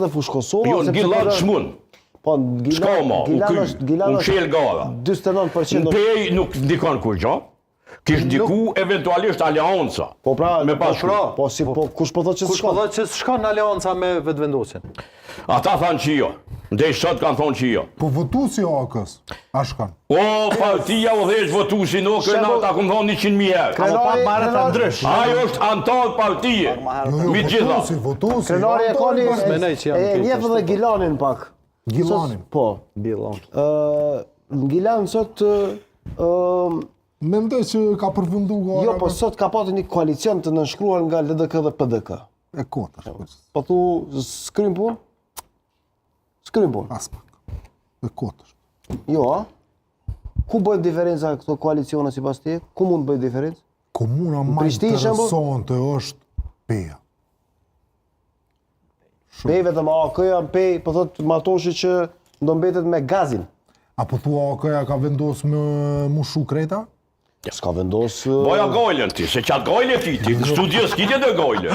dhe fush Kosova. Jo, në Gilan shmun. Po, në Gilan është 49%. Në Pej nuk ndikon kur gjo. Kish ndiku eventualisht aleanca. Po pra, me pasura. Po kush po thotë që Kush po thotë që s'shkon aleanca me vetëvendosin? Ata thanë që jo. Ndej sot kanë thonë që jo. Po votuesi AK-s, a shkon? O, partia u dhesh votuesi në këna, ta këmë thonë 100.000 euro. Apo pak marrë të ndrysh. Ajo është antar partije. Mi gjitha. Votuesi. Krenari e njefë dhe Gilanin pak. Gilanin? Po. Në Gilan sot... Mendoj që ka përfundu gara... Jo, po sot ka patë një koalicion të nënshkruar nga LDK dhe PDK. E kotër. Po thu, s'krym pun? S'krym pun? As pak. E kotër. Jo, a? Ku bëjt diferenca këto koalicione si pas tje? Ku mund bëjt diferencë? Komuna ma interesante është Peja. Pej vetëm AK-ja, Pej, po thot Matoshi që do mbetet me gazin. Apo thua AK-ja ka vendos me mushu kreta? S'ka vendos... Boja gojlen ti, se qatë gojle ti në studio s'kitje dhe gojle.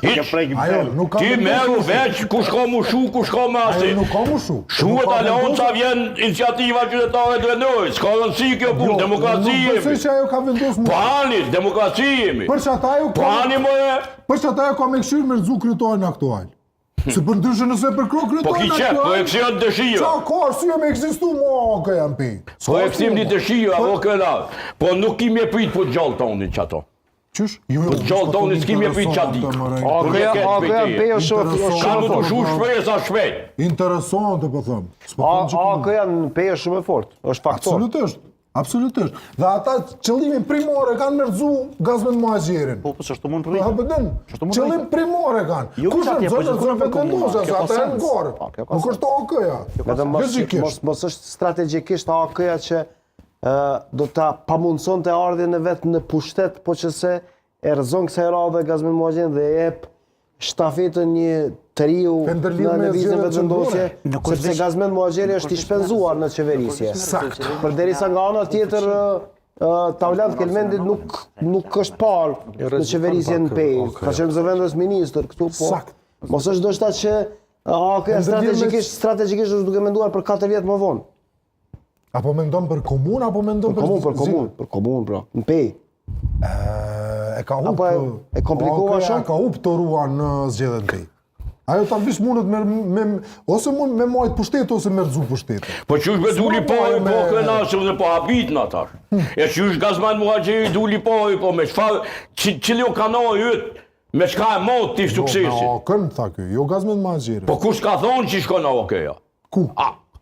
Ti meru veç kush ka mushu, kush ka me asi. Ajo nuk ka mushu. Shuhet aleonca vjen iniciativa qytetare të vendoj, s'ka rëndësi kjo punë, demokraci jemi. Nuk besoj që ajo ka vendos mushu. Pani, demokraci jemi. Për që ata ajo ka... Pani mëre. Për që ata ajo ka me këshirë me rëzu kryetorin aktual. Se për ndryshë nëse për kro kryetorin aktual... Po ki qep, po e kësion dëshio. Qa ka arsye me ekzistu mo AK janë pi. Po e kësim një dëshio, apo këna. Po nuk kimi e prit për gjallë tonin që ato. Qysh? Për gjallë tonin s'kimi e prit që adik. AK-ja Peja shumë... Ka në të shu shpresa shpejt. Interesante, po thëmë. AK-ja në Peja shumë e fort, është faktor. Absolutisht. Absolutisht. Dhe ata qëllimin primore kanë mërzu gazmen muajgjerin. Po, që ashtu mund të rritë. Qëllim primore kanë. Kush e nëzë vetëndosë, se ata e në gorë. Nuk është AK-ja. Mos është strategjikisht AK-ja që do ta pamundson të ardhjen e vetë në pushtet, po që se e rëzon kësaj radhe gazmen muajgjerin dhe jep shtafetën një tëriu në lëvizjen vetëvendosje, sepse gazmen muajgjeri është i shpenzuar në qeverisje. Përderisa nga ana tjetër Tavlant Kelmendit nuk është parë në qeverisje në Pej, ka qenë zëvendës ministër këtu, po mos është ndoshta që AK-ja strategjikisht është duke menduar për 4 vjet më vonë. Apo mendon për komunë, apo mendon për komunë, pra, në Pej. E ka hup... E komplikova shumë? E ka hup të ruan në zgjedhjen Pej. Ajo ta vish mundet ose mund me majt pushtetë ose me rëzu pushtetë. Po qysh me duli pari po kënaqëm dhe po habit në atash. E qysh gazman muajgjeri duli pari po me çfarë qilio kanoj yt me çka e mot ti suksesi. Jo, kën tha ky, jo gazmen muajgjeri. Po kush ka thonë që shkon OK-ja? Ku?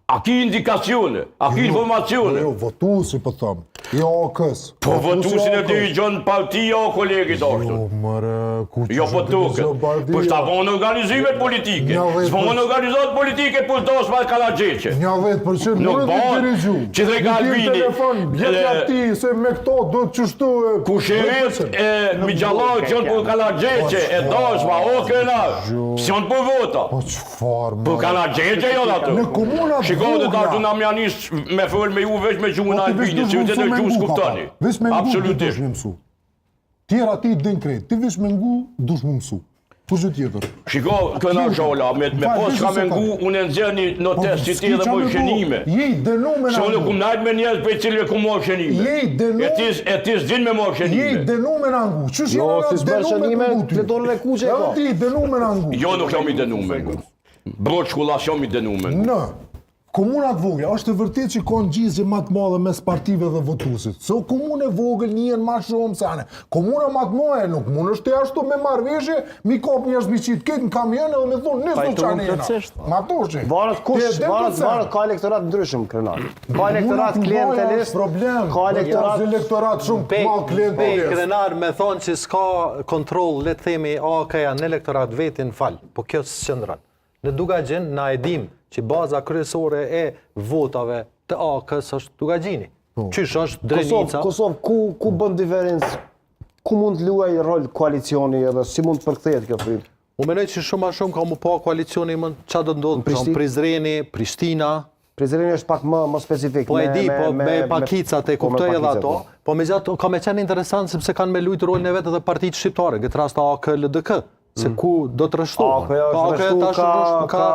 A ki indikacione, a ki informacione? Jo, votuesi po thëm. Jo AK-s. Po votuesin e dirigjon partia o kolegit ashtu. Jo, mëre, ku që jo po duket. Po shta vonë organizimet politike. S'vonë organizat politike po dos pa Kalaxheqe. 10% nuk dirigju. Që dhe Galbini. Gjithja ti se me këto do të qështu e... Kusherit e Migjallar qënë për Kalaxheqe, e dashma, o këna. S'jon për vota. Po qëfar, për Kalaxheqe jo dhe ato. Shikon dhe ta të nam janis me fëll me ju veç me gjuhën Albini, që të në gjuhë s'kuftani. Vesh me ngu dush me mësu. Tjera ti din krejt, ti vesh me ngu dush me mësu. Kush gjë tjetër? Shiko, këna shola, me pos ka me ngu, unë e nëzjeni në test që ti edhe mojë shenime. Jej, denu me Se unë kum najt me njerës për cilve ku mojë shenime. Jej, denu... E ti s'din me mojë shenime. Jej, denu me nangu. Qysh jo, si s'bër shenime, pletorën e kuqe ka. Ti, denu me nangu. Jo, nuk jam i denu me ngu. Broq shkullas jam i denu me ngu. Në. Komunat vogla, është e vërtet që ka ngjizje më të madhe mes partive dhe votuesit. Se komunë e vogël njihen më shumë se anë. Komuna më të madhe nuk mund është ashtu me marrëveshje, mi kop njerëz mi qit këtë në kamion edhe me thonë nisë do çanena. Matoshi. Varet kush, varet ka elektorat ndryshëm krenar. Ka elektorat klientelist, ka elektorat shumë të madh klientelist. Krenar me thonë që s'ka kontroll, le të themi AK-ja në elektorat vetin fal, po kjo s'qëndron. Në Dugaxhin na e dim që baza kryesore e votave të AK-s është Dugaxhini. Qysh është Drenica. Kosovë, ku bën diferencë? Ku mund të luaj rol koalicioni edhe si mund të përkthehet kjo prit? Unë mendoj që shumë a shumë ka mu pa koalicioni më çfarë do ndodh në Prizreni, Prishtina. Prizreni është pak më specifik. Po e di, po me pakicat e kuptoj edhe ato. Po megjithatë ka më qenë interesant sepse kanë me lut rolin e vet edhe partitë shqiptare, këtë rast AK LDK. se ku do të rreshtohen. AK-ja është rreshtu, ka